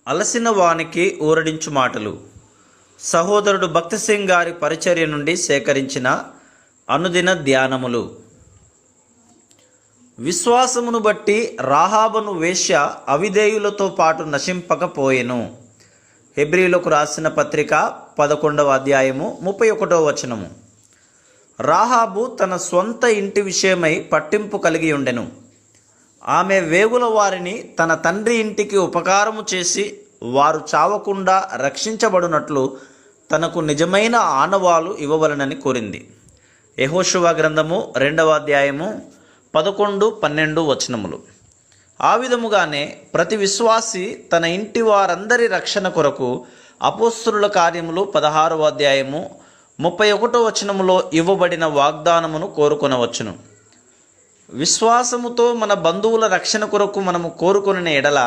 అలసిన వానికి ఊరడించు మాటలు. సహోదరుడు భక్తి సింగ్ గారి పరిచర్య నుండి సేకరించిన అనుదిన ధ్యానములు. విశ్వాసమును బట్టి రాహాబును వేశ్య అవిధేయులతో పాటు నశింపకపోయెను. హెబ్రీలకు రాసిన పత్రిక 11వ అధ్యాయము 31వ వచనము. రాహాబు తన స్వంత ఇంటి విషయమై పట్టింపు కలిగి ఉండెను. ఆమె వేగుల వారిని తన తండ్రి ఇంటికి ఉపకారము చేసి వారు చావకుండా రక్షించబడినట్లు తనకు నిజమైన ఆనవాలు ఇవ్వవలనని కోరింది. యెహోషువ గ్రంథము 2వ అధ్యాయము 11-12 వచనములు. ఆ విధముగానే ప్రతి విశ్వాసి తన ఇంటి వారందరి రక్షణ కొరకు అపోస్తలుల కార్యములు 16వ అధ్యాయము 31వ వచనములో ఇవ్వబడిన వాగ్దానమును కోరుకొనవచ్చును. విశ్వాసముతో మన బంధువుల రక్షణ కొరకు మనము కోరుకొనిన ఎడల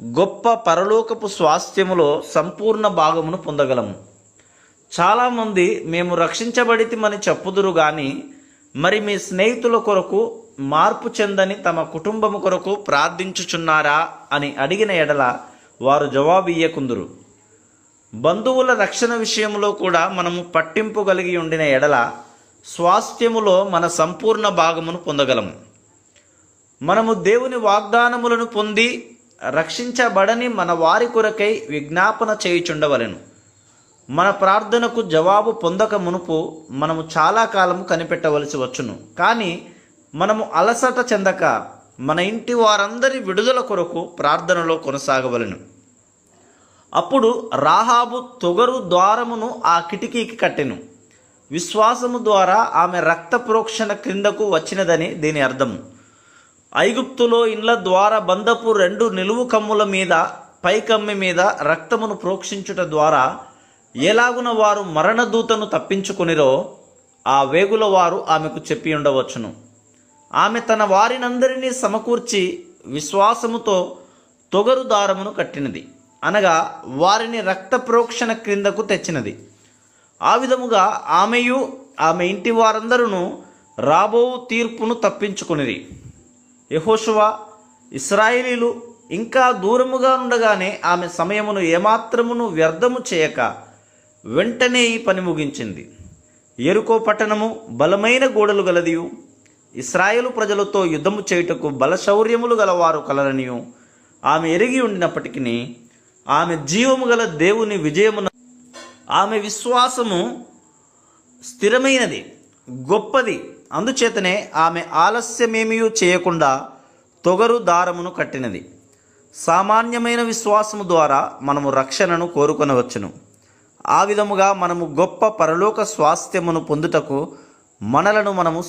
గొప్ప పరలోకపు స్వాస్థ్యములో సంపూర్ణ భాగమును పొందగలము. చాలామంది మేము రక్షించబడితిమని చెప్పుదురు గాని మరి మీ స్నేహితుల కొరకు మార్పు చెందని తమ కుటుంబము కొరకు ప్రార్థించుచున్నారా అని అడిగిన ఎడల వారు జవాబు ఇయ్యకుందురు. బంధువుల రక్షణ విషయంలో కూడా మనము పట్టింపు కలిగి ఉండిన ఎడల స్వాస్థ్యములో మన సంపూర్ణ భాగమును పొందగలము. మనము దేవుని వాగ్దానములను పొంది రక్షించబడని మన వారి కొరకై విజ్ఞాపన చేయుచుండవలెను. మన ప్రార్థనకు జవాబు పొందక మునుపు మనము చాలా కాలము కనిపెట్టవలసి వచ్చును. కానీ మనము అలసట చెందక మన ఇంటి వారందరి విడుదల కొరకు ప్రార్థనలో కొనసాగవలెను. అప్పుడు రాహాబు తొగరు ద్వారమును ఆ కిటికీకి కట్టెను. విశ్వాసము ద్వారా ఆమె రక్త ప్రోక్షణ క్రిందకు వచ్చినదని దీని అర్థము. ఐగుప్తులో ఇండ్ల ద్వార బంధపు 2 నిలువు కమ్ముల మీద పైకమ్మి మీద రక్తమును ప్రోక్షించుట ద్వారా ఎలాగున వారు మరణదూతను తప్పించుకునిరో ఆ వేగుల వారు ఆమెకు చెప్పి ఉండవచ్చును. ఆమె తన వారినందరినీ సమకూర్చి విశ్వాసముతో తొగరు దారమును కట్టినది, అనగా వారిని రక్త ప్రోక్షణ క్రిందకు తెచ్చినది. ఆ విధముగా ఆమెయు ఆమె ఇంటి వారందరూ రాబో తీర్పును తప్పించుకునిరి. యెహోషువ ఇశ్రాయేలీలు ఇంకా దూరముగా ఉండగానే ఆమె సమయమును ఏమాత్రమును వ్యర్థము చేయక వెంటనే ఈ పని ముగించింది. యెరికో పట్టణము బలమైన గోడలు గలదియు, ఇశ్రాయేలు ప్రజలతో యుద్ధము చేయుటకు బలశౌర్యములు గలవారు కలరనియు ఆమె ఎరిగి ఉండినప్పటికీ ఆమె జీవము గల దేవుని విజయమున ఆమె విశ్వాసము స్థిరమైనది, గొప్పది. అందుచేతనే ఆమె ఆలస్యమేమీ చేయకుండా తొగరు దారమును కట్టినది. సామాన్యమైన విశ్వాసము ద్వారా మనము రక్షణను కోరుకొనవచ్చును. ఆ విధముగా మనము గొప్ప పరలోక స్వాస్థ్యమును పొందుటకు మనలను మనము